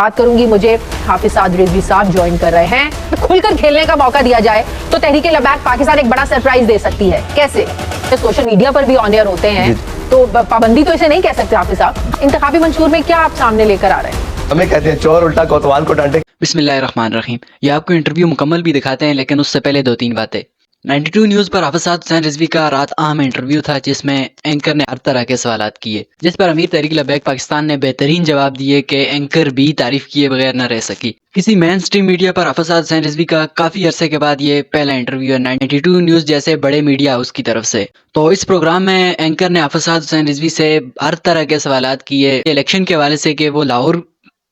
बात करूंगी, मुझे हाफिज साद रिजवी साहब ज्वाइन कर रहे हैं। खुलकर खेलने का मौका दिया जाए तो तहरीक लबैक पाकिस्तान एक बड़ा सरप्राइज दे सकती है। कैसे? सोशल मीडिया पर भी ऑन एयर होते हैं तो पाबंदी तो इसे नहीं कह सकते हाफिज साहब। इंतखाबी मंशूर में क्या आप सामने लेकर आ रहे हैं? हमें कहते हैं चोर उल्टा कोतवाल को डांटे। बिस्मिल्लाहिर्रहमानिर्रहीम। ये आपको इंटरव्यू मुकम्मल भी दिखाते हैं, लेकिन उससे पहले दो तीन बातें। 92 न्यूज़ पर हाफिज साद हुसैन रिजवी का रात अहम इंटरव्यू था, जिसमें एंकर ने हर तरह के सवालात किए, जिस पर अमीर तहरीक लबैक पाकिस्तान ने बेहतरीन जवाब दिए कि एंकर भी तारीफ किए बगैर न रह सकी। किसी मेन स्ट्रीम मीडिया पर हाफिज साद हुसैन रिजवी का काफी अरसे के बाद ये पहला इंटरव्यू है 92 न्यूज़ जैसे बड़े मीडिया हाउस की तरफ से। तो इस प्रोग्राम में एंकर ने हाफिज साद हुसैन रिजवी से हर तरह के सवालात किए, इलेक्शन के हवाले से कि वो लाहौर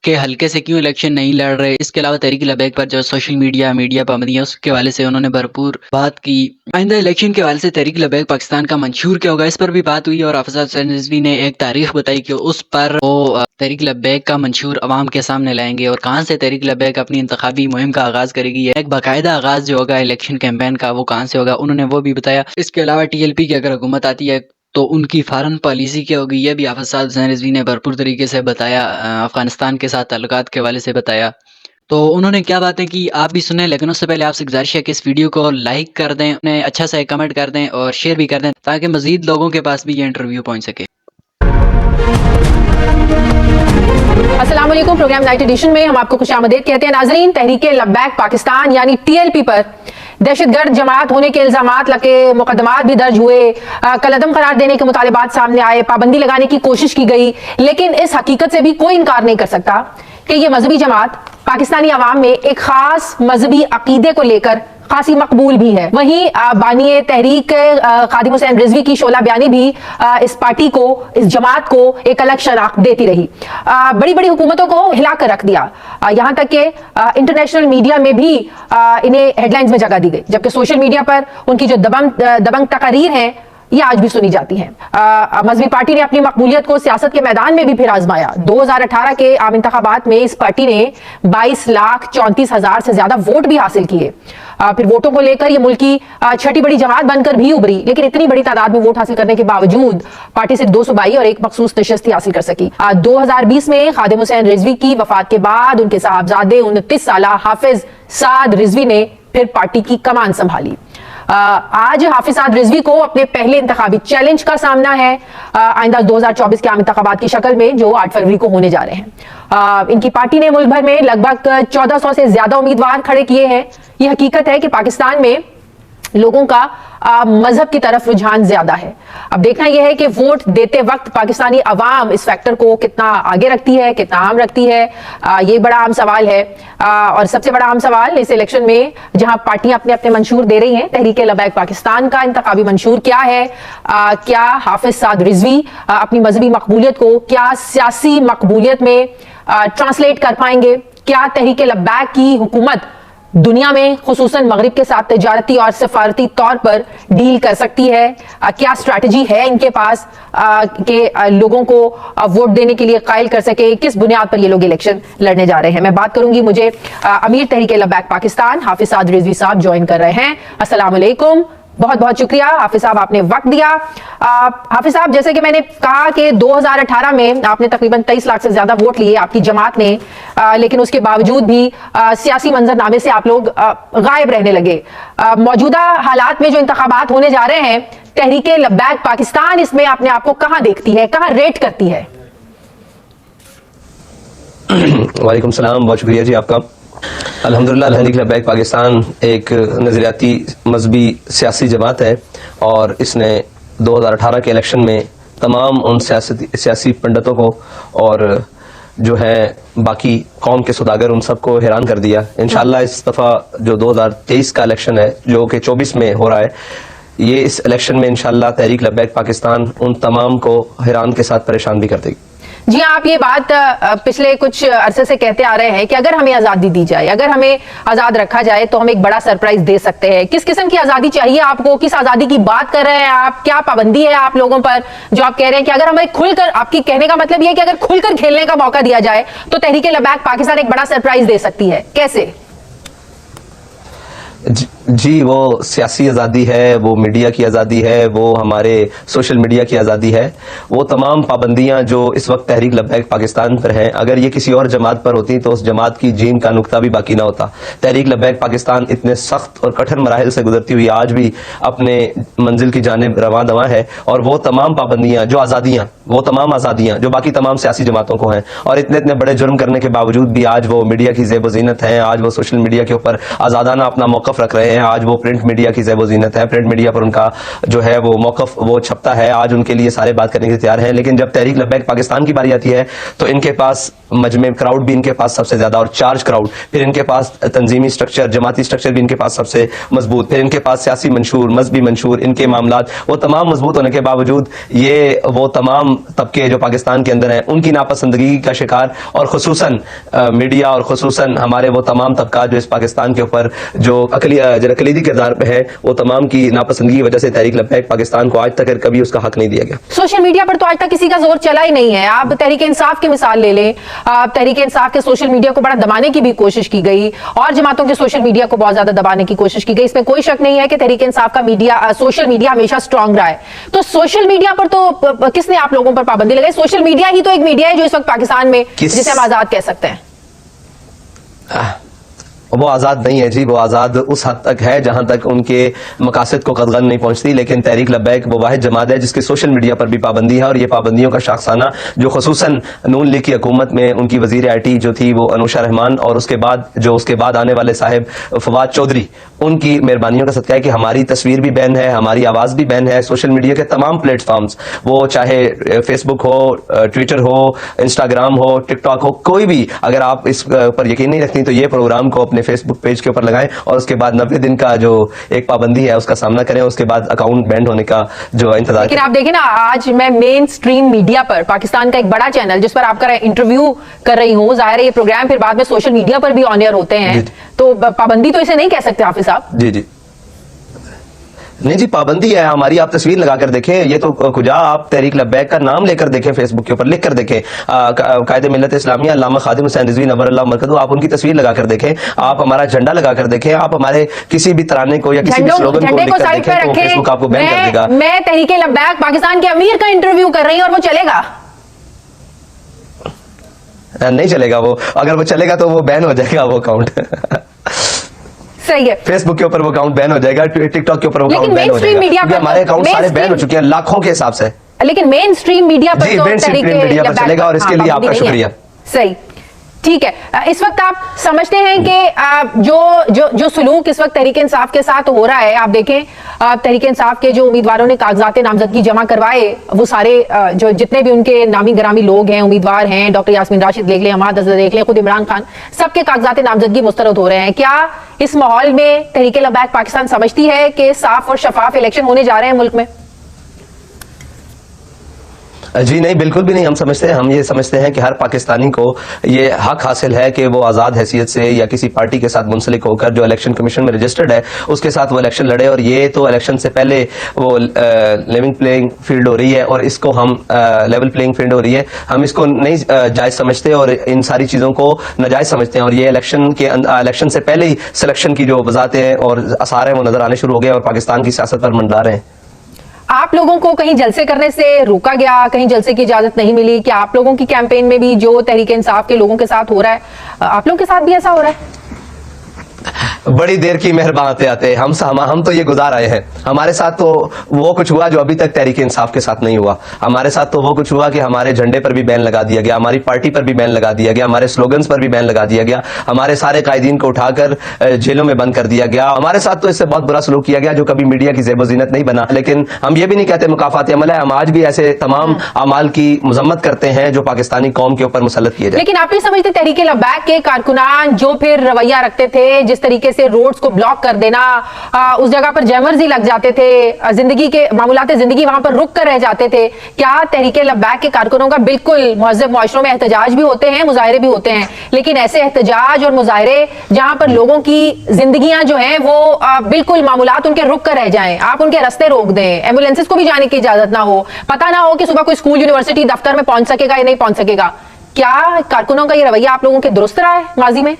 के हल्के से क्यों इलेक्शन नहीं लड़ रहे, इसके अलावा तहरीक लबैक पर जो सोशल मीडिया पाबंदियां उसके हवाले से उन्होंने भरपूर बात की। आइंदा इलेक्शन के हवाले से तहरीक लबैक पाकिस्तान का मंशूर क्या होगा, इस पर भी बात हुई। और हाफिज साद हुसैन रिजवी ने एक तारीख बताई कि उस पर वो तहरीक लबैक का मंशूर अवाम के सामने लाएंगे और कहाँ से तहरीक लबैक अपनी इंतखाबी मुहिम का आगाज करेगी। एक बाकायदा आगाज जो होगा इलेक्शन कैंपेन का वो कहाँ से होगा, उन्होंने वो भी बताया। इसके अलावा TLP की अगर हुकूमत आती है तो उनकी फॉरेन पॉलिसी क्या होगी, ये भी हाफिज साद हुसैन रिजवी ने भरपूर तरीके से बताया। अफगानिस्तान के साथ ताल्लुकात के हवाले से बताया। तो उन्होंने क्या बातें की आप भी सुने, लेकिन उससे पहले आपसे गुजारिश है कि इस वीडियो को लाइक कर दें, उन्हें अच्छा सा कमेंट कर दें और शेयर भी कर दें, ताकि मजीद लोगों के पास भी ये इंटरव्यू पहुंच सके। अस्सलाम वालेकुम। प्रोग्राम नाइट एडिशन में हम आपको खुशामदीद कहते हैं। नाजरीन, तहरीक लबैक पाकिस्तान यानी TLP पर दहशतगर्द जमात होने के इल्जामात लगे, मुकदमात भी दर्ज हुए, कलअदम करार देने के मुतालिबात सामने आए, पाबंदी लगाने की कोशिश की गई, लेकिन इस हकीकत से भी कोई इनकार नहीं कर सकता कि ये मजहबी जमात पाकिस्तानी अवाम में एक खास मजहबी अकीदे को लेकर खासी मकबूल भी है। वहीं बानी तहरीक खादिम हुसैन रिजवी की शोला बयानी भी इस पार्टी को, इस जमात को एक अलग शनाख्त देती रही। बड़ी बड़ी हुकूमतों को हिला कर रख दिया, यहाँ तक कि इंटरनेशनल मीडिया में भी इन्हें हेडलाइंस में जगह दी गई, जबकि सोशल मीडिया पर उनकी जो दबंग तकरीर हैं ये आज भी सुनी जाती हैं। मजहबी पार्टी ने अपनी मकबूलियत को सियासत के मैदान में भी फिर आजमाया। 2018 के आम इंतखाबात में इस पार्टी ने 22,34,000 से ज्यादा वोट भी हासिल किए। फिर वोटों को लेकर ये मुल्क की छठी बड़ी जमात बनकर भी उभरी, लेकिन इतनी बड़ी तादाद में वोट हासिल करने के बावजूद पार्टी सिर्फ 2 सूबाई और एक मखसूस नशस्ती हासिल कर सकी। 2020 में खादिम हुसैन रिजवी की वफात के बाद उनके साहबजादे 29 साला हाफिज साद रिजवी ने फिर पार्टी की कमान संभाली। आज हाफिज साद रिजवी को अपने पहले इंतखाबी चैलेंज का सामना है आइंदा 2024 के आम इंतखाबात की शक्ल में, जो 8 फरवरी को होने जा रहे हैं। इनकी पार्टी ने मुल्क भर में लगभग 1400 से ज्यादा उम्मीदवार खड़े किए हैं। यह हकीकत है कि पाकिस्तान में लोगों का मजहब की तरफ रुझान ज्यादा है। अब देखना यह है कि वोट देते वक्त पाकिस्तानी अवाम इस फैक्टर को कितना आगे रखती है, कितना अहम रखती है, ये बड़ा अहम सवाल है। और सबसे बड़ा अहम सवाल इस इलेक्शन में, जहां पार्टियां अपने अपने मंशूर दे रही हैं, तहरीक लबैक पाकिस्तान का इंतखाबी मंशूर क्या है? क्या हाफिज साद रिजवी अपनी मजहबी मकबूलियत को क्या सियासी मकबूलियत में ट्रांसलेट कर पाएंगे? क्या तहरीक लबैक की हुकूमत दुनिया में खुसूसन मगरिब के साथ तिजारती और सफारती तौर पर डील कर सकती है? क्या स्ट्रैटेजी है इनके पास कि लोगों को वोट देने के लिए कायल कर सके? किस बुनियाद पर ये लोग इलेक्शन लड़ने जा रहे हैं? मैं बात करूंगी, मुझे अमीर तहरीक लबैक पाकिस्तान हाफिज साद रिजवी साहब ज्वाइन कर रहे हैं। अस्सलाम वालेकुम, बहुत बहुत शुक्रिया हाफिज साहब, आपने वक्त दिया। हाफिज साहब, जैसे कि मैंने कहा कि 2018 में आपने तकरीबन 23 लाख से ज्यादा वोट लिए आपकी जमात ने, लेकिन उसके बावजूद भी सियासी मंजरनामे से आप लोग गायब रहने लगे। मौजूदा हालात में जो इंतखाबात होने जा रहे हैं, तहरीक लबैक पाकिस्तान इसमें अपने आप को कहां देखती है, कहां रेट करती है? वालेकुम सलाम, बहुत शुक्रिया जी आपका। अल्हम्दुलिल्लाह तहरीक लबैक पाकिस्तान एक नज़रियाती मजहबी सियासी जमात है और इसने 2018 के इलेक्शन में तमाम उन सियासी पंडितों को और जो है बाकी कौम के सौदागर उन सबको हैरान कर दिया। इंशाअल्लाह इस दफ़ा जो 2023 का इलेक्शन है, जो कि 24 में हो रहा है, ये इस इलेक्शन में इंशाअल्लाह तहरीक लबैक पाकिस्तान उन तमाम को हैरान के साथ परेशान भी कर देगी। जी, आप ये बात पिछले कुछ अरसे से कहते आ रहे हैं कि अगर हमें आजादी दी जाए, अगर हमें आजाद रखा जाए तो हम एक बड़ा सरप्राइज दे सकते हैं। किस किस्म की आजादी चाहिए आपको? किस आजादी की बात कर रहे हैं आप? क्या पाबंदी है आप लोगों पर जो आप कह रहे हैं कि अगर हमें खुलकर, आपकी कहने का मतलब ये है कि अगर खुलकर खेलने का मौका दिया जाए तो तहरीक लबैक पाकिस्तान एक बड़ा सरप्राइज दे सकती है? कैसे? جی وہ سیاسی آزادی ہے, وہ میڈیا کی آزادی ہے, وہ ہمارے سوشل میڈیا کی آزادی ہے. وہ تمام پابندیاں جو اس وقت تحریک لبیک پاکستان پر ہیں, اگر یہ کسی اور جماعت پر ہوتی تو اس جماعت کی جین کا نقطہ بھی باقی نہ ہوتا. تحریک لبیک پاکستان اتنے سخت اور کٹھن مراحل سے گزرتی ہوئی آج بھی اپنے منزل کی جانب رواں دواں ہے, اور وہ تمام پابندیاں جو آزادیاں, وہ تمام آزادیاں جو باقی تمام سیاسی جماعتوں کو ہیں, اور اتنے بڑے جرم کرنے کے باوجود بھی آج وہ میڈیا کی زیب و زینت ہیں, آج وہ سوشل میڈیا کے اوپر آزادانہ اپنا موقف رکھ رہے ہیں, آج وہ پرنٹ میڈیا کی زیب و زینت ہے, پرنٹ میڈیا پر ان کا جو ہے وہ موقف وہ چھپتا ہے, آج ان کے لیے سارے بات کرنے کے تیار ہیں. لیکن جب تحریک لبیک پاکستان کی باری آتی ہے تو ان کے پاس مجمع کراؤڈ بھی ان کے پاس سب سے زیادہ, اور چارج کراؤڈ, پھر ان کے پاس تنظیمی سٹرکچر, جماعتی سٹرکچر بھی ان کے پاس سب سے مضبوط, پھر ان کے پاس سیاسی منشور, مذہبی منشور, ان کے معاملات وہ تمام مضبوط ہونے کے باوجود یہ وہ تمام طبقے جو پاکستان کے اندر ہیں ان کی ناپسندگی کا شکار, اور خصوصاً میڈیا اور خصوصاً ہمارے وہ تمام طبقات جو اس پاکستان کے اوپر جو اقلیتی کردار پہ ہے, وہ تمام کی ناپسندگی کی وجہ سے تحریک لبیک پاکستان کو آج تک کبھی اس کا حق نہیں دیا گیا. سوشل میڈیا پر تو آج تک کسی کا زور چلا ہی نہیں ہے. آپ تحریک انصاف کی مثال لے لیں, تحریک انصاف کے سوشل میڈیا کو بڑا دبانے کی بھی کوشش کی گئی, اور جماعتوں کے سوشل میڈیا کو بہت زیادہ دبانے کی کوشش کی گئی. اس میں کوئی شک نہیں ہے کہ تحریک انصاف کا میڈیا, سوشل میڈیا ہمیشہ اسٹرانگ رہا ہے. تو سوشل میڈیا پر تو کس نے آپ لوگوں پر پابندی لگائی؟ سوشل میڈیا ہی تو ایک میڈیا ہے جو اس وقت پاکستان میں جسے ہم آزاد کہہ سکتے ہیں. وہ آزاد نہیں ہے جی, وہ آزاد اس حد تک ہے جہاں تک ان کے مقاصد کو قدغن نہیں پہنچتی. لیکن تحریک لبیک وہ واحد جماعت ہے جس کی سوشل میڈیا پر بھی پابندی ہے, اور یہ پابندیوں کا شاخسانہ جو خصوصاً نون لیگ کی حکومت میں ان کی وزیر آئی ٹی جو تھی وہ انوشا رحمان, اور اس کے بعد آنے والے صاحب فواد چودھری, ان کی مہربانیوں کا صدقہ ہے کہ ہماری تصویر بھی بین ہے, ہماری آواز بھی بین ہے. سوشل میڈیا کے تمام پلیٹ فارمز, وہ چاہے فیس بک ہو, ٹویٹر ہو, انسٹاگرام ہو, ٹک ٹاک ہو, کوئی بھی, اگر آپ اس پر یقین نہیں رکھتی تو یہ پروگرام کو اپنے فیس بک پیج کے اوپر لگائیں, اور اس کے بعد 90 دن کا جو ایک پابندی ہے اس کا سامنا کریں, اس کے بعد اکاؤنٹ بینڈ ہونے کا جو انتظار. لیکن آپ دیکھیں نا, آج میں مین سٹریم میڈیا پر پاکستان کا ایک بڑا چینل جس پر آپ کا انٹرویو کر رہی ہوں, ظاہر ہے یہ پروگرام پھر بعد میں سوشل میڈیا پر بھی آن ایئر ہوتے ہیں, تو پابندی تو اسے نہیں کہہ سکتے حافظ صاحب. جی نہیں جی, پابندی ہے ہماری. آپ تصویر لگا کر دیکھیں, یہ تو کجا, آپ تحریک لبیک کا نام لے کر دیکھیں, فیس بک کے اوپر لکھ کر دیکھیں, قائد ملت اسلامیہ علامہ خادم حسین رضوی نور اللہ مرکزو, آپ ان کی تصویر لگا کر دیکھیں, آپ ہمارا جھنڈا لگا کر دیکھیں, آپ ہمارے کسی بھی ترانے کو یا کسی بھی سلوگن کو لکھ کر دیکھیں تو فیس بک آپ کو بین کر دے گا. میں تحریک لبیک پاکستان کے امیر کا انٹرویو کر رہی ہوں, اور وہ چلے گا نہیں چلے گا, وہ اگر وہ چلے گا تو وہ بین ہو جائے گا وہ اکاؤنٹ. صحیح ہے, فیس بک کے اوپر وہ اکاؤنٹ بین ہو جائے گا, ٹک ٹاک کے اوپر وہ اکاؤنٹ بین ہو جائے گا. ہمارے اکاؤنٹ سارے بین ہو چکے ہیں لاکھوں کے حساب سے. لیکن مین سٹریم میڈیا پر تو تحریک میڈیا پر چلے گا, اور اس کے لیے آپ کا شکریہ. صحیح, ٹھیک ہے. اس وقت آپ سمجھتے ہیں کہ جو سلوک اس وقت تحریک انصاف کے ساتھ ہو رہا ہے, آپ دیکھیں تحریک انصاف کے جو امیدواروں نے کاغذات نامزدگی جمع کروائے, وہ سارے جو جتنے بھی ان کے نامی گرامی لوگ ہیں, امیدوار ہیں, ڈاکٹر یاسمین راشد دیکھ لیں, حماد اظہر دیکھ لیں, خود عمران خان, سب کے کاغذات نامزدگی مسترد ہو رہے ہیں. کیا اس ماحول میں تحریک لبیک پاکستان سمجھتی ہے کہ صاف اور شفاف الیکشن ہونے جا رہے ہیں ملک میں؟ جی نہیں, بالکل بھی نہیں. ہم یہ سمجھتے ہیں کہ ہر پاکستانی کو یہ حق حاصل ہے کہ وہ آزاد حیثیت سے یا کسی پارٹی کے ساتھ منسلک ہو کر جو الیکشن کمیشن میں رجسٹرڈ ہے اس کے ساتھ وہ الیکشن لڑے. اور یہ تو الیکشن سے پہلے وہ لیونگ پلینگ فیلڈ ہو رہی ہے, اور اس کو ہم لیول پلینگ فیلڈ ہو رہی ہے, ہم اس کو نہیں جائز سمجھتے اور ان ساری چیزوں کو ناجائز سمجھتے ہیں. اور یہ الیکشن سے پہلے ہی سلیکشن کی جو وضاحتیں اور آثار ہیں وہ نظر آنے شروع ہو گئے, اور پاکستان کی سیاست پر منڈلا رہے ہیں. آپ لوگوں کو کہیں جلسے کرنے سے روکا گیا, کہیں جلسے کی اجازت نہیں ملی؟ کہ آپ لوگوں کی کیمپین میں بھی جو تحریک انصاف کے لوگوں کے ساتھ ہو رہا ہے, آپ لوگوں کے ساتھ بھی ایسا ہو رہا ہے؟ بڑی دیر کی مہربان آتے ہم تو یہ گزار آئے ہیں. ہمارے ساتھ تو وہ کچھ ہوا جو ابھی تک تحریک انصاف کے ساتھ نہیں ہوا. ہمارے ساتھ تو وہ کچھ ہوا کہ ہمارے جھنڈے پر بھی بین لگا دیا گیا, ہماری پارٹی پر بھی بین لگا دیا گیا, ہمارے سلوگنز پر بھی بین لگا دیا گیا, ہمارے سارے قائدین کو اٹھا کر جیلوں میں بند کر دیا گیا. ہمارے ساتھ تو اس سے بہت برا سلوک کیا گیا جو کبھی میڈیا کی زیب و زینت نہیں بنا. لیکن ہم یہ بھی نہیں کہتے مکافاتی عمل ہے, ہم آج بھی ایسے تمام اعمال کی مذمت کرتے ہیں جو پاکستانی قوم کے اوپر مسلط کیے جائے. لیکن آپ نہیں سمجھتے تحریک لبیک کے کارکنان جو پھر رویہ رکھتے تھے, جس طریقے سے روڈز کو بلاک کر دینا, اس جگہ پر جیمرز ہی لگ جاتے تھے, زندگی کے معمولات زندگی وہاں پر رک کر رہ جاتے تھے, کیا تحریک لبیک کے کارکنوں کا بالکل مہذب معاشروں میں احتجاج بھی ہوتے ہیں, مظاہرے بھی ہوتے ہیں, لیکن ایسے احتجاج اور مظاہرے جہاں پر لوگوں کی زندگیاں جو ہیں وہ بالکل معمولات ان کے رک کر رہ جائیں, آپ ان کے راستے روک دیں, ایمبولینسز کو بھی جانے کی اجازت نہ ہو, پتہ نہ ہو کہ صبح کوئی اسکول, یونیورسٹی, دفتر میں پہنچ سکے گا یا نہیں پہنچ سکے گا, کیا کارکنوں کا یہ رویہ آپ لوگوں کے درست رہا ہے ماضی میں؟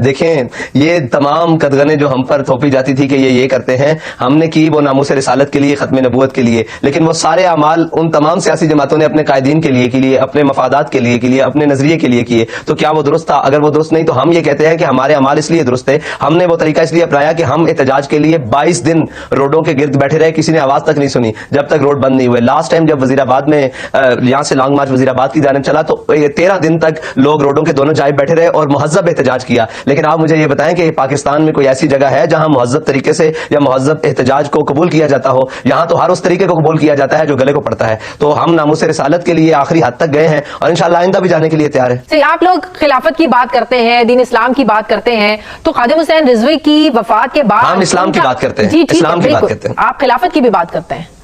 دیکھیں یہ تمام قدغنیں جو ہم پر تھوپی جاتی تھی کہ یہ کرتے ہیں، ہم نے کی وہ ناموس رسالت کے لیے، ختم نبوت کے لیے، لیکن وہ سارے اعمال ان تمام سیاسی جماعتوں نے اپنے قائدین کے لیے اپنے مفادات کے لیے اپنے نظریے کے لیے کیے، تو کیا وہ درست تھا؟ اگر وہ درست نہیں تو ہم یہ کہتے ہیں کہ ہمارے اعمال اس لیے درست تھے، ہم نے وہ طریقہ اس لیے اپنایا کہ ہم احتجاج کے لیے 22 دن روڈوں کے گرد بیٹھے رہے، کسی نے آواز تک نہیں سنی جب تک روڈ بند نہیں ہوئے۔ لاسٹ ٹائم جب وزیر آباد میں یہاں سے لانگ مارچ وزیر آباد کی جانب چلا تو 13 دن تک لوگ روڈوں کے دونوں جانب بیٹھے رہے اور مہذب احتجاج کیا، لیکن آپ مجھے یہ بتائیں کہ پاکستان میں کوئی ایسی جگہ ہے جہاں مہذب طریقے سے یا مہذب احتجاج کو قبول کیا جاتا ہو؟ یہاں تو ہر اس طریقے کو قبول کیا جاتا ہے جو گلے کو پڑتا ہے۔ تو ہم ناموس رسالت کے لیے آخری حد تک گئے ہیں اور انشاءاللہ آئندہ بھی جانے کے لیے تیار ہیں۔ آپ لوگ خلافت کی بات کرتے ہیں، دین اسلام کی بات کرتے ہیں، تو خادم حسین رضوی کی وفات کے بعد ہم اسلام کی بات کرتے ہیں، جی اسلام کی بات کرتے ہیں، آپ خلافت کی بھی بات کرتے ہیں۔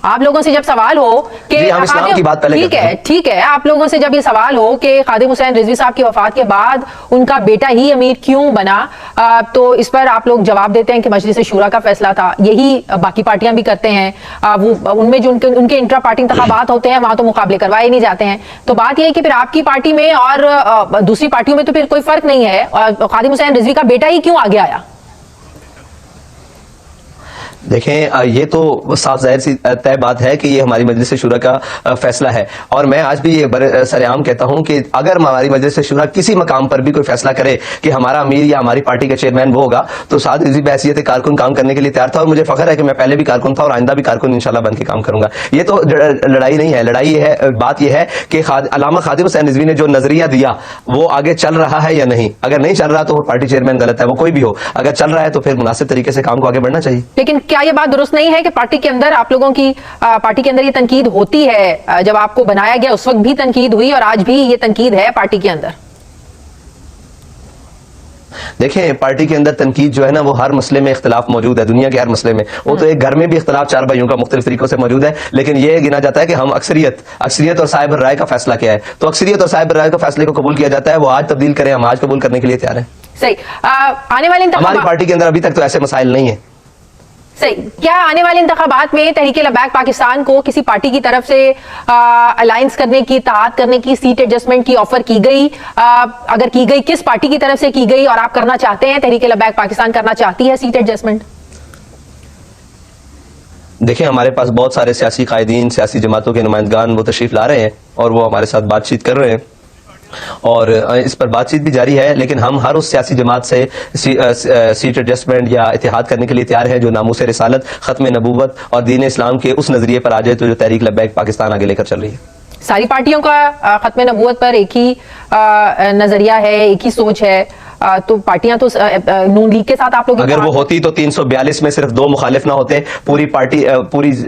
آپ لوگوں سے جب سوال ہو کہ جی ہم اسلام کی بات پہلے کرتے ہیں، ٹھیک ہے، آپ لوگوں سے جب یہ سوال ہو کہ خادم حسین رضوی صاحب کی وفات کے بعد ان کا بیٹا ہی امیر کیوں بنا، تو اس پر آپ لوگ جواب دیتے ہیں کہ مجلس شورا کا فیصلہ تھا۔ یہی باقی پارٹیاں بھی کرتے ہیں، وہ ان میں جو ان کے انٹرا پارٹی انتخابات ہوتے ہیں وہاں تو مقابلے کروائے نہیں جاتے ہیں۔ تو بات یہ ہے کہ پھر آپ کی پارٹی میں اور دوسری پارٹیوں میں تو پھر کوئی فرق نہیں ہے، اور خادم حسین رضوی کا بیٹا ہی کیوں آگے آیا؟ دیکھیں یہ تو صاف ظاہر سی طے بات ہے کہ یہ ہماری مجلس شورا کا فیصلہ ہے، اور میں آج بھی یہ سر عام کہتا ہوں کہ اگر ہماری مجلس شورا کسی مقام پر بھی کوئی فیصلہ کرے کہ ہمارا امیر یا ہماری پارٹی کا چیئرمین وہ ہوگا تو سعد رضوی بحیثیت کارکن کام کرنے کے لیے تیار تھا، اور مجھے فخر ہے کہ میں پہلے بھی کارکن تھا اور آئندہ بھی کارکن انشاءاللہ بن کے کام کروں گا۔ یہ تو لڑائی نہیں ہے، لڑائی یہ ہے، بات یہ ہے کہ علامہ خادم حسین رضوی نے جو نظریہ دیا وہ آگے چل رہا ہے یا نہیں۔ اگر نہیں چل رہا تو وہ پارٹی چیئرمین غلط ہے، وہ کوئی بھی ہو۔ اگر چل رہا ہے تو پھر مناسب طریقے سے کام کو آگے بڑھنا چاہیے۔ لیکن کیا یہ بات درست نہیں ہے کہ پارٹی کے اندر آپ لوگوں کی پارٹی کے اندر یہ تنقید ہوتی ہے؟ جب آپ کو بنایا گیا اس وقت بھی تنقید ہوئی اور آج بھی یہ تنقید ہے پارٹی کے اندر۔ دیکھیں پارٹی کے اندر تنقید جو ہے نا وہ ہر مسئلے میں اختلاف موجود ہے، دنیا کے ہر مسئلے میں، وہ تو ایک گھر میں بھی اختلاف چار بھائیوں کا مختلف طریقوں سے موجود ہے، لیکن یہ گنا جاتا ہے کہ ہم اکثریت اور صاحب الرائے کا فیصلہ کیا ہے، تو اکثریت اور صاحب الرائے کا فیصلے کو قبول کیا جاتا ہے، وہ آج تبدیل کریں، ہم آج قبول کرنے کے لیے تیار ہیں۔ صحیح۔ آنے والے ہماری پارٹی کے اندر ابھی تک تو ایسے مسائل نہیں ہیں۔ صحیح۔ کیا آنے والے انتخابات میں تحریک لبیک پاکستان کو کسی پارٹی کی طرف سے الائنس کرنے کی، اتحاد کرنے کی، سیٹ ایڈجسٹمنٹ کی آفر کی گئی؟ اگر کی گئی کس پارٹی کی طرف سے کی گئی، اور آپ کرنا چاہتے ہیں، تحریک لبیک پاکستان کرنا چاہتی ہے سیٹ ایڈجسٹمنٹ؟ دیکھیں ہمارے پاس بہت سارے سیاسی قائدین، سیاسی جماعتوں کے نمائندگان وہ تشریف لا رہے ہیں اور وہ ہمارے ساتھ بات چیت کر رہے ہیں، اور اس پر بات چیت بھی جاری ہے، لیکن ہم ہر اس سیاسی جماعت سے سیٹ ایڈجسٹمنٹ یا اتحاد کرنے کے لیے تیار ہیں جو ناموس رسالت، ختم نبوت اور دین اسلام کے اس نظریے پر آ جائے تو جو تحریک لبیک پاکستان آگے لے کر چل رہی ہے۔ ساری پارٹیوں کا ختم نبوت پر ایک ہی نظریہ ہے، ایک ہی سوچ ہے، تو پارٹیاں تو نون لیگ کے ساتھ آپ لوگ اگر وہ ہوتی تو 342 میں صرف 2 مخالف نہ ہوتے، پوری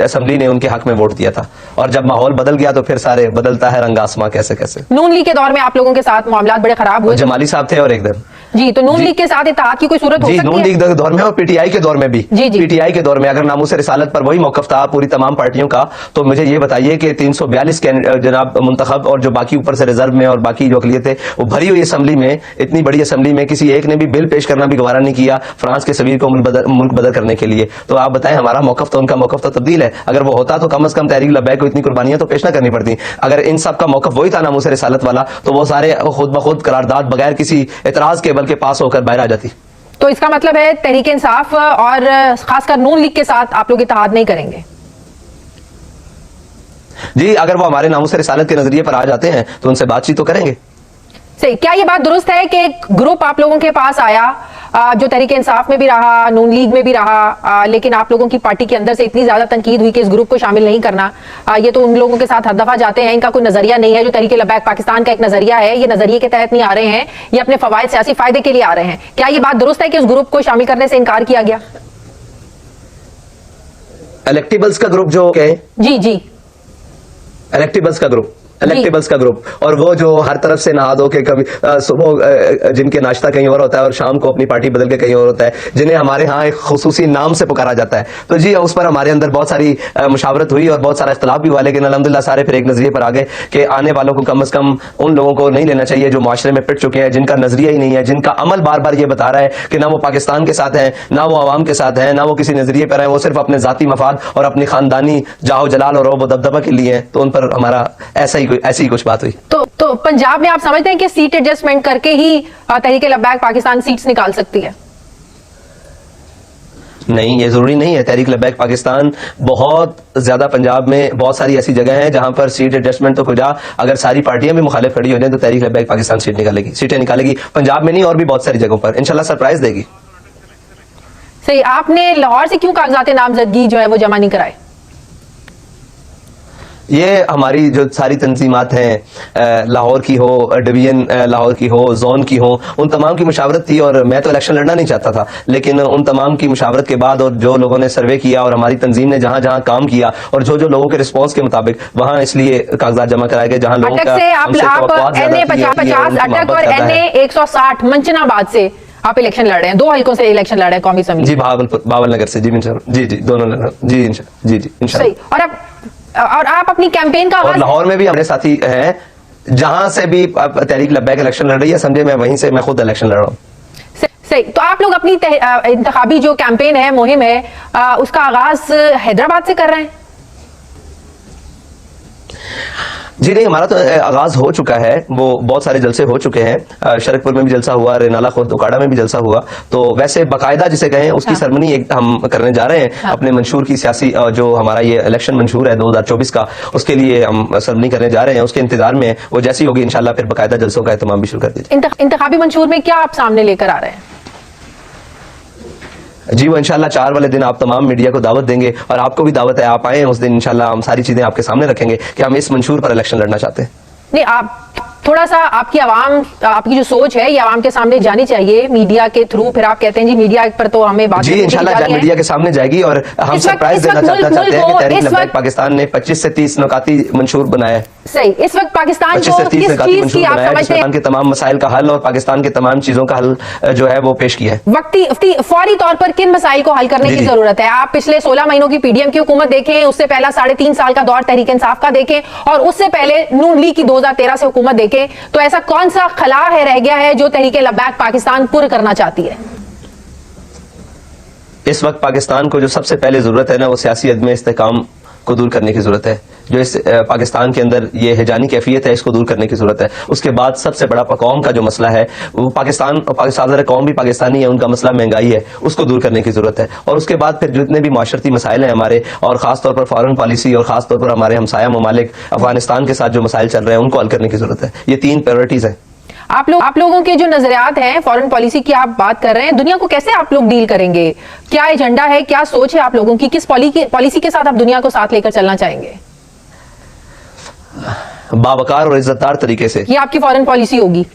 اسمبلی نے ان کے حق میں ووٹ دیا تھا، اور جب ماحول بدل گیا تو پھر سارے بدلتا ہے رنگ آسماں کیسے کیسے۔ نون لیگ کے دور میں آپ لوگوں کے ساتھ معاملات بڑے خراب ہوئے، جمالی صاحب تھے اور ایک دم جی، تو نون لیگ کے ساتھ اتحاد کی کوئی صورت ہو سکتی ہے؟ نون لیگ کے دور میں اور پی ٹی آئی کے دور میں بھی، جی۔ پی ٹی آئی کے دور میں اگر ناموس رسالت پر وہی موقف تھا پوری تمام پارٹیوں کا، تو مجھے یہ بتائیے کہ 342 جناب منتخب اور جو باقی اوپر سے ریزرو میں اور باقی جو اقلیت ہے وہ بھری ہوئی اسمبلی میں، اتنی بڑی اسمبلی میں کسی ایک نے بھی بل پیش کرنا بھی گوارا نہیں کیا فرانس کے سفیر کو ملک بدر کرنے کے لیے۔ تو آپ بتائیں ہمارا موقف تو ان کا موقف تو تبدیل ہے، اگر وہ ہوتا تو کم از کم تحریک لبیک کو اتنی قربانیاں تو پیش نہ کرنی پڑتی۔ اگر ان سب کا موقف وہی تھا ناموس رسالت والا تو وہ سارے خود بخود قرارداد بغیر کسی اعتراض کے بلکہ پاس ہو کر باہر آ جاتی۔ تو اس کا مطلب ہے تحریک انصاف اور خاص کر نون لیگ کے ساتھ آپ لوگ اتحاد نہیں کریں گے؟ جی اگر وہ ہمارے ناموس رسالت کے نظریے پر آ جاتے ہیں تو ان سے بات چیت تو کریں گے۔ صحیح۔ کیا یہ بات درست ہے کہ ایک گروپ آپ لوگوں کے پاس آیا جو تحریک انصاف میں بھی رہا، نون لیگ میں بھی رہا، لیکن آپ لوگوں کی پارٹی کے اندر سے اتنی زیادہ تنقید ہوئی کہ اس گروپ کو شامل نہیں کرنا؟ یہ تو ان لوگوں کے ساتھ ہر دفعہ جاتے ہیں، ان کا کوئی نظریہ نہیں ہے جو تحریک لبیک پاکستان کا ایک نظریہ ہے، یہ نظریے کے تحت نہیں آ رہے ہیں، یہ اپنے فوائد، سیاسی فائدے کے لیے آ رہے ہیں۔ کیا یہ بات درست ہے کہ اس گروپ کو شامل کرنے سے انکار کیا گیا؟ الیکٹیبلز کا گروپ جو کہ جی الیکٹیبلز کا گروپ اور وہ جو ہر طرف سے نہا دو کہ کبھی صبح جن کے ناشتہ کہیں اور ہوتا ہے اور شام کو اپنی پارٹی بدل کے کہیں اور ہوتا ہے، جنہیں ہمارے ہاں ایک خصوصی نام سے پکارا جاتا ہے، تو جی اس پر ہمارے اندر بہت ساری مشاورت ہوئی اور بہت سارا اختلاف بھی ہوا، لیکن الحمدللہ سارے پھر ایک نظریے پر آ گئے کہ آنے والوں کو کم از کم ان لوگوں کو نہیں لینا چاہیے جو معاشرے میں پٹ چکے ہیں، جن کا نظریہ ہی نہیں ہے، جن کا عمل بار بار یہ بتا رہا ہے کہ نہ وہ پاکستان کے ساتھ ہیں، نہ وہ عوام کے ساتھ ہیں، نہ وہ کسی نظریے پر ہیں، وہ صرف اپنے ذاتی مفاد اور اپنی خاندانی جاہ و جلال اور رعب و دبدبہ کے لیے ہیں، تو ان پر ہمارا ایسا ہی ऐसी ही कुछ बात हुई। तो पंजाब में आप समझते हैं कि सीट एडजस्टमेंट करके ही तहरीक लब्बैक पाकिस्तान सीट्स निकाल सकती है? नहीं, ये जरूरी नहीं है। तहरीक लब्बैक पाकिस्तान बहुत ज्यादा, पंजाब में बहुत सारी ऐसी जगह हैं जहां पर सीट एडजस्टमेंट तो खुदा, अगर सारी पार्टियां भी मुखालिफ खड़ी हो जाए तो तहरीक लब्बैक पाकिस्तान सीटें निकालेगी पंजाब में नहीं, और भी बहुत सारी जगहों पर इंशाल्लाह सरप्राइज देगी। सही, आपने लाहौर से क्यों कागजात नामजदगी जो है वो जमा नहीं कराए? ये हमारी जो सारी तंजीमात हैं, लाहौर की हो, डिवीजन लाहौर की हो, जोन की हो, उन तमाम की मुशावरत थी, और मैं तो इलेक्शन लड़ना नहीं चाहता था, लेकिन उन तमाम की मुशावरत के बाद और जो लोगों ने सर्वे किया और हमारी तंजीम ने जहां जहां काम किया और जो जो लोगों के रिस्पॉन्स के मुताबिक वहां इसलिए कागजात जमा कराए गए जहां लोगों अटक का से आप हमसे तवक्कुआत ज्यादा NA थी, 50 उनकी अटक और मोहब्बत ज्यादा NA है। 160 मंचनाबाद से आप इलेक्शन लड़ रहे हैं, 2 हल्कों से इलेक्शन लड़ रहे हैं कौमी असेंबली। जी, बावल नगर से, जी इंशाल्लाह, जी दोनों, जी इंशाल्लाह, जी इंशाल्लाह। सही, और आप अपनी कैंपेन का और आगाज लाहौर में भी हमारे साथी हैं जहां से भी तहरीक लब्बैक इलेक्शन लड़ रही है, समझे मैं वहीं से मैं खुद इलेक्शन लड़ रहा हूँ। सही, तो आप लोग अपनी इंतखाबी जो कैंपेन है, मुहिम है, उसका आगाज हैदराबाद से कर रहे हैं? जी नहीं, हमारा तो आगाज हो चुका है, वो बहुत सारे जलसे हो चुके हैं, शरकपुर में भी जलसा हुआ, रेनाला खुर्द उकाड़ा में भी जलसा हुआ, तो वैसे बाकायदा जिसे कहें उसकी सरमनी हम करने जा रहे हैं अपने मंशूर की सियासी, जो हमारा ये इलेक्शन मंशूर है 2024 का, उसके लिए हम सरमनी करने जा रहे हैं, उसके इंतजार में वो जैसी होगी इंशाल्लाह फिर बाकायदा जलसों का एहतमाम भी शुरू कर दीजिए। इंतखाबी मंशूर में क्या आप सामने लेकर आ रहे हैं? जी, वो इंशाल्लाह 4 वाले दिन आप तमाम मीडिया को दावत देंगे, और आपको भी दावत है, आप आए उस दिन इंशाल्लाह हम सारी चीजें आपके सामने रखेंगे कि हम इस मंशूर पर इलेक्शन लड़ना चाहते हैं। नहीं, आप थोड़ा सा आपकी आवाम, आपकी जो सोच है ये आवाम के सामने जानी चाहिए मीडिया के थ्रू, फिर आप कहते हैं जी मीडिया पर तो हमें बात जी इंशाल्लाह मीडिया के सामने जाएगी, और हम सरप्राइज देना चाहते हैं कि तहरीक लब्बैक पाकिस्तान ने 25 से 30 नुकाती मंशूर बनाया है। सही, इस वक्त पाकिस्तान 25 से 30 नुकाती मंशूर बनाया है, पाकिस्तान के तमाम मसाइल का हल और पाकिस्तान के तमाम चीजों का हल जो है वो पेश किया है। फौरी तौर पर किन मसाइल को हल करने की जरूरत है? आप पिछले 16 महीनों की पीडीएम की हुकूमत देखें, उससे पहला 3.5 साल का दौर तहरीक इंसाफ का देखें, और उससे पहले नून लीग की 2013 से हुकूमत देखें, तो ऐसा कौन सा खला है रह गया है जो तहरीक लब्बैक पाकिस्तान पूरा करना चाहती है? इस वक्त पाकिस्तान को जो सबसे पहले जरूरत है ना, वो सियासी अदम इस्तेकाम को दूर करने की जरूरत है। जो इस पाकिस्तान के अंदर ये हिजानी कैफियत है, इसको दूर करने की जरूरत है। उसके बाद सबसे बड़ा कौम का जो मसला है, वो पाकिस्तान कौम भी पाकिस्तानी है, उनका मसला महंगाई है, उसको दूर करने की जरूरत है। और उसके बाद फिर जितने भी माशरती मसाइल हैं हमारे, और खासतौर पर फॉरेन पॉलिसी, और खासतौर पर हमारे हमसाया ममालिक अफगानिस्तान के साथ जो मसाइल चल रहे हैं, उनको हल करने की जरूरत है। ये 3 प्रायोरिटीज हैं। आप लोगों के जो नजरियात हैं, फॉरेन पॉलिसी की आप बात कर रहे हैं, दुनिया को कैसे आप लोग डील करेंगे? क्या एजेंडा है, क्या सोच है आप लोगों की? किस पॉलिसी के साथ आप दुनिया को साथ लेकर चलना चाहेंगे? बावकार और इज्जतदार तरीके से। ये आपकी फॉरेन पॉलिसी होगी?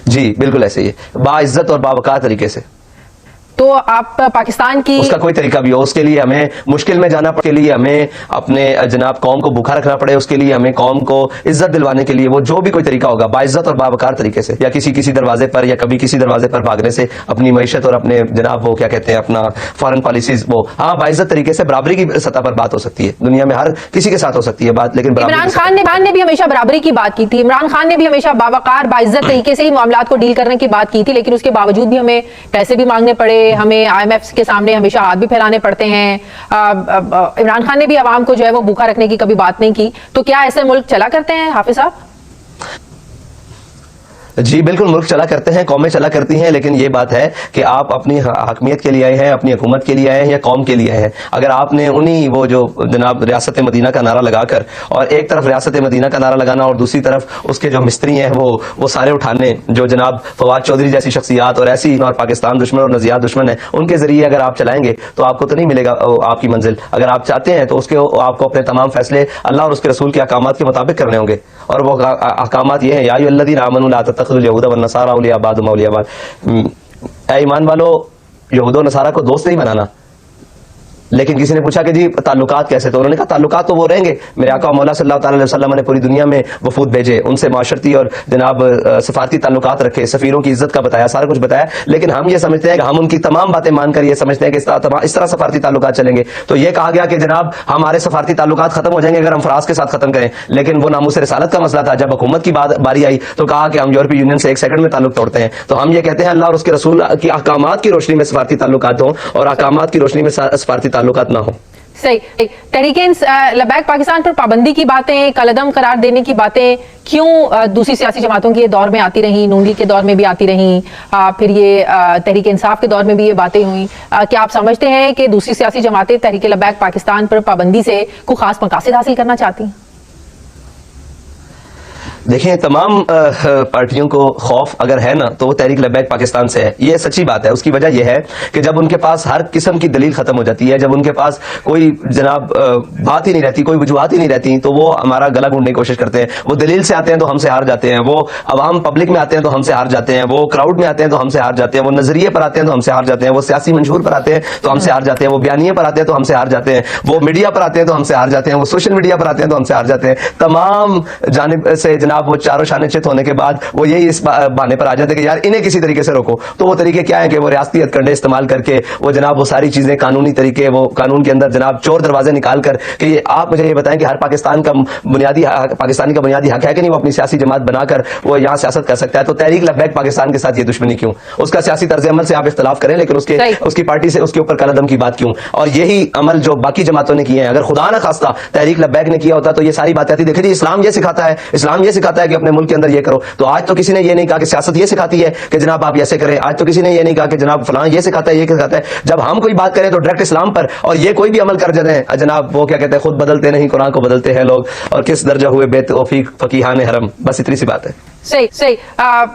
जी बिल्कुल ऐसे ही, बाइज्जत और बावकार तरीके से। तो आप पाकिस्तान की, उसका कोई तरीका भी हो, उसके लिए हमें मुश्किल में जाना पड़े, लिए हमें अपने जनाब कौम को भूखा रखना पड़े, उसके लिए हमें कौम को इज्जत दिलवाने के लिए वो जो भी कोई तरीका होगा, बाइज्जत और बावकार तरीके से, या किसी दरवाजे पर, या कभी किसी दरवाजे पर भागने से अपनी मईशत और अपने जनाब वो क्या कहते हैं अपना फॉरेन पॉलिसीज, वो हाँ बाइज्जत तरीके से बराबरी की सतह पर बात हो सकती है। दुनिया में हर किसी के साथ हो सकती है बात, लेकिन इमरान खान ने भी हमेशा बराबरी की बात की थी। इमरान खान ने भी हमेशा बावकार बाइज्जत तरीके से ही मामलात को डील करने की बात की थी, लेकिन उसके बावजूद भी हमें पैसे भी मांगने पड़े, हमें IMF के सामने हमेशा हाथ भी फैलाने पड़ते हैं। इमरान खान ने भी आवाम को जो है वो भूखा रखने की कभी बात नहीं की। तो क्या ऐसे मुल्क चला करते हैं हाफिज साहब? जी बिल्कुल, मुल्क चला करते हैं, कौमें चला करती हैं, लेकिन ये बात है कि आप अपनी हकमियत के लिए आए हैं, अपनी हुकूमत के लिए आए हैं, या कौम के लिए आए हैं। अगर आपने उन्हीं वो जो जनाब रियासत मदीना का नारा लगाकर, और एक तरफ रियासत मदीना का नारा लगाना और दूसरी तरफ उसके जो मिस्त्री हैं वो सारे उठाने, जो जनाब फवाद चौधरी जैसी शख्सियात और ऐसी और पाकिस्तान दुश्मन और नजियात दुश्मन है, उनके जरिए अगर आप चलाएंगे तो आपको तो नहीं मिलेगा आपकी मंजिल। अगर आप चाहते हैं तो उसके आपको अपने तमाम फैसले अल्लाह और उसके रसूल के अहकामात के मुताबिक करने होंगे, और वो अहकामात ये हैं, या अय्युहल्लज़ीना आमनू ला तत्तखिज़ुल यहूद वन नसारा औलिया बादुहुम औलिया बाद। ऐ ईमान वालो, यहूद और नसारा को दोस्त नहीं बनाना। लेकिन किसी ने पूछा कि जी ताल्लुकात कैसे, तो उन्होंने कहा ताल्लुकात तो वो रहेंगे, मेरे आका मौला सल्लल्लाहु अलैहि वसल्लम ने पूरी दुनिया में वफूद भेजे, उनसे माशरती और जनाब सफारती ताल्लुकात रखे, सफीरों की इज्जत का बताया, सारा कुछ बताया। लेकिन हम ये समझते हैं कि हम उनकी तमाम बातें मानकर ये समझते हैं कि इस तरह सफारती ताल्लुकात चलेंगे। तो ये कहा गया कि जनाब हमारे सफारती ताल्लुकात खत्म हो जाएंगे अगर हम फ्रांस के साथ खत्म करें, लेकिन वो नामूस रिसालत का मसला था। जब हुकूमत की बारी आई तो कहा कि हम यूरोपीय यूनियन से 1 सेकंड में ताल्लुक तोड़ते हैं। तो हम ये कहते हैं अल्लाह और उसके रसूल की अहकामात की रोशनी में सफारती ताल्लुकात हो, और अहकामात की रोशनी में सफारती ताल्लुकात ना हो। सही। तहरीक लबैक पाकिस्तान पर पाबंदी की बातें, कलअदम करार देने की बातें क्यों दूसरी सियासी जमातों के दौर में आती रहीं, नून लीग के दौर में भी आती रहीं, फिर ये तहरीक इंसाफ के दौर में भी ये बातें हुई? क्या आप समझते हैं कि दूसरी सियासी जमातें तहरीक लबैक पाकिस्तान पर पाबंदी से कोई खास मकासद हासिल करना चाहती हैं? देखें, तमाम पार्टियों को खौफ अगर है ना तो वो तहरीक लबैक पाकिस्तान से है। ये सच्ची बात है। उसकी वजह यह है कि जब उनके पास हर किस्म की दलील खत्म हो जाती है, जब उनके पास कोई जनाब बात ही नहीं रहती, कोई वजूहात ही नहीं रहती, तो वो हमारा गला घूंटने की कोशिश करते हैं। वो दलील से आते हैं तो हमसे हार जाते हैं, वो अवाम पब्लिक में आते हैं तो हमसे हार जाते हैं, वो क्राउड में आते हैं तो हमसे हार जाते हैं, वो नजरिए पर आते हैं तो हमसे हार जाते हैं, वो सियासी मंशूर पर आते हैं तो हमसे हार जाते हैं, वो बयानिए पर आते हैं तो हमसे हार जाते हैं, वो मीडिया पर आते हैं तो हमसे हार जाते हैं, वो सोशल मीडिया पर आते हैं तो हमसे हार जाते हैं। तमाम जानिब से जनाब वो चारों शाने चित होने के बाद वो यही इस बहाने पर आ जाते हैं कि यार इन्हें किसी तरीके से रोको। तो वो तरीके क्या है कि वो रियासती हथकंडे इस्तेमाल करके वो जनाब वो सारी चीजें कानूनी तरीके, वो कानून के अंदर जनाब चोर दरवाजे निकाल कर कि आप मुझे ये बताएं कि हर पाकिस्तानी का बुनियादी हक है कि नहीं वो अपनी सियासी जमात बनाकर वो यहाँ सियासत कर सकता है। तो तहरीक लबैक पाकिस्तान के साथ ये दुश्मनी क्यों? उसका सियासी तर्ज अमल से आप इख्तलाफ करें, लेकिन उसकी पार्टी से उसके ऊपर कलअदम की बात क्यों? और यही अमल जो बाकी जमातों ने किए हैं, अगर खुदा ना खास्ता तहरीक लबैक ने किया होता तो ये सारी बातें आती। देखिए जी, इस्लाम ये सिखाता है, इस्लाम ये सिखाता है कि अपने मुल्क के अंदर ये करो। तो आज तो किसी ने ये नहीं कहा कि सियासत ये सिखाती है कि जनाब आप ऐसे करें। आज तो किसी ने ये नहीं कहा कि जनाब फलां ये सिखाता है, ये सिखाता है। जब हम कोई बात करें तो डायरेक्ट इस्लाम पर, और ये कोई भी अमल कर जाते हैं जनाब वो क्या कहते हैं, खुद बदलते नहीं कुरान को बदलते हैं लोग, और किस दर्जा हुए बेतौफीक फकीहान हरम। बस इतनी सी बात है। सही।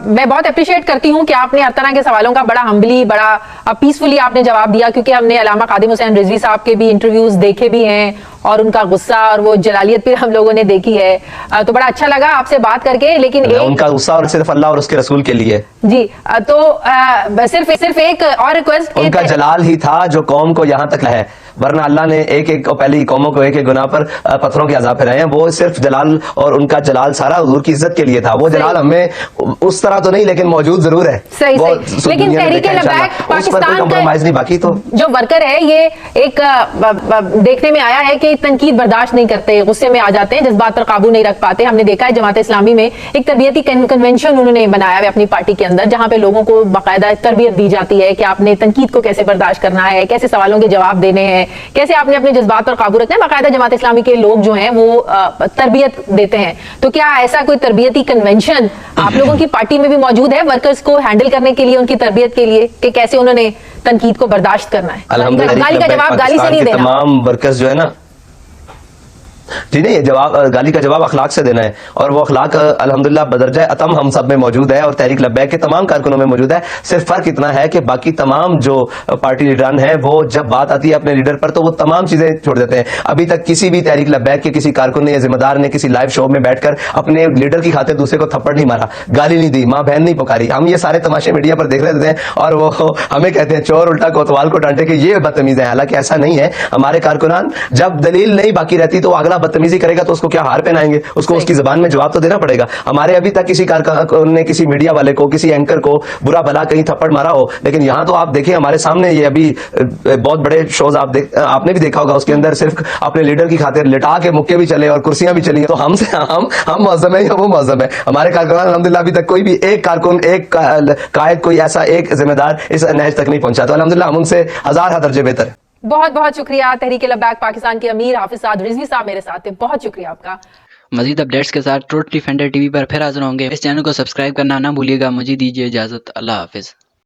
मैं बहुत अप्रिशिएट करती हूँ कि आपने हर तरह के सवालों का बड़ा हम्बली, बड़ा पीसफुली आपने जवाब दिया, क्योंकि हमने अल्लामा कादिम हुसैन रिजवी साहब के भी इंटरव्यूज देखे भी हैं और उनका गुस्सा और वो जलालियत भी हम लोगों ने देखी है। तो बड़ा अच्छा लगा आपसे बात करके। लेकिन उनका गुस्सा और सिर्फ अल्लाह और उसके रसूल के लिए जी। तो सिर्फ एक और रिक्वेस्ट, उनका जलाल ही था जो कौम को यहाँ तक है, वरना अल्लाह ने एक एक पहली कौमों को एक एक गुनाह पर पत्थरों के अज़ाब फिराए हैं। वो सिर्फ जलाल, और उनका जलाल सारा हुजूर की इज्जत के लिए था। वो जलाल हमें उस तरह तो नहीं, लेकिन मौजूद जरूर है। सही। लेकिन तहरीक लबैक पाकिस्तान कॉम्प्रोमाइज नहीं, बाकी तो जो वर्कर है ये एक देखने में आया है कि तनकीद बर्दाश्त नहीं करते, गुस्से में आ जाते हैं, जज्बात पर काबू नहीं रख पाते। हमने देखा है जमात इस्लामी में एक तरबियती कन्वेंशन उन्होंने बनाया है अपनी पार्टी के अंदर, जहां पे लोगों को बाकायदा तरबियत दी जाती है कि आपने तनकीद को कैसे बर्दाश्त करना है, कैसे सवालों के जवाब देने हैं, कैसे आपने अपने जज्बात पर काबू रखना है। बाकायदा जमात इस्लामी के लोग जो हैं वो तरबियत देते हैं। तो क्या ऐसा कोई तरबियती कन्वेंशन आप लोगों की पार्टी में भी मौजूद है वर्कर्स को हैंडल करने के लिए, उनकी तरबियत के लिए, कि कैसे उन्होंने तनकीद को बर्दाश्त करना है? गाली का जवाब गाली से नहीं देना। तमाम वर्कर्स जो है ना, जी नहीं, जवाब गाली का जवाब अखलाक से देना है, और वो अखलाक अल्हम्दुलिल्लाह बदरजा अतम हम सब में मौजूद है और तहरीक लबैक के तमाम कारकुनों में मौजूद है। सिर्फ फर्क इतना है कि बाकी तमाम जो पार्टी लीडरान हैं वो जब बात आती है अपने लीडर पर तो वो तमाम चीजें छोड़ देते हैं। अभी तक किसी भी तहरीक लबैक के किसी कारकुन ने या जिम्मेदार ने किसी लाइव शो में बैठकर अपने लीडर की खातिर दूसरे को थप्पड़ नहीं मारा, गाली नहीं दी, माँ बहन नहीं पुकारी। हम ये सारे तमाशे मीडिया पर देख रहे थे और वो हमें कहते हैं चोर उल्टा कोतवाल को डांटे कि ये बदतमीज है। हालांकि ऐसा नहीं है। हमारे कारकुनान जब दलील नहीं बाकी रहती तो अगला बदतमीजी करेगा तो उसको क्या हार पहनाएंगे? उसको उसकी जबान में जवाब तो देना पड़ेगा। हमारे अभी तक किसी कारकुन ने किसी मीडिया वाले को, किसी एंकर को बुरा भला कहीं थप्पड़ मारा हो, लेकिन यहाँ तो आप देखें हमारे सामने ये अभी बहुत बड़े शोज आपने भी देखा होगा, उसके अंदर सिर्फ अपने लीडर की खातिर लिटा के मुक्के भी चले और कुर्सियां भी चली। तो हम मौजम है या वो मौजम है? हमारे कारकुन अल्हम्दुलिल्लाह अभी तक कोई भी एक कारकुन, एक कायद, कोई ऐसा एक जिम्मेदार इस नहज तक नहीं पहुंचा। तो अल्हम्दुलिल्लाह हम उनसे हजार दर्जे बेहतर है। बहुत बहुत शुक्रिया। तहरीक लबैक पाकिस्तान के अमीर हाफिज साद रिजवी साहब मेरे साथ थे, बहुत शुक्रिया आपका। मजीद अपडेट्स के साथ ट्रूथ डिफेंडर टीवी पर फिर हाजिर होंगे। इस चैनल को सब्सक्राइब करना ना भूलिएगा। मुझे दीजिए इजाजत। अल्लाह हाफिज।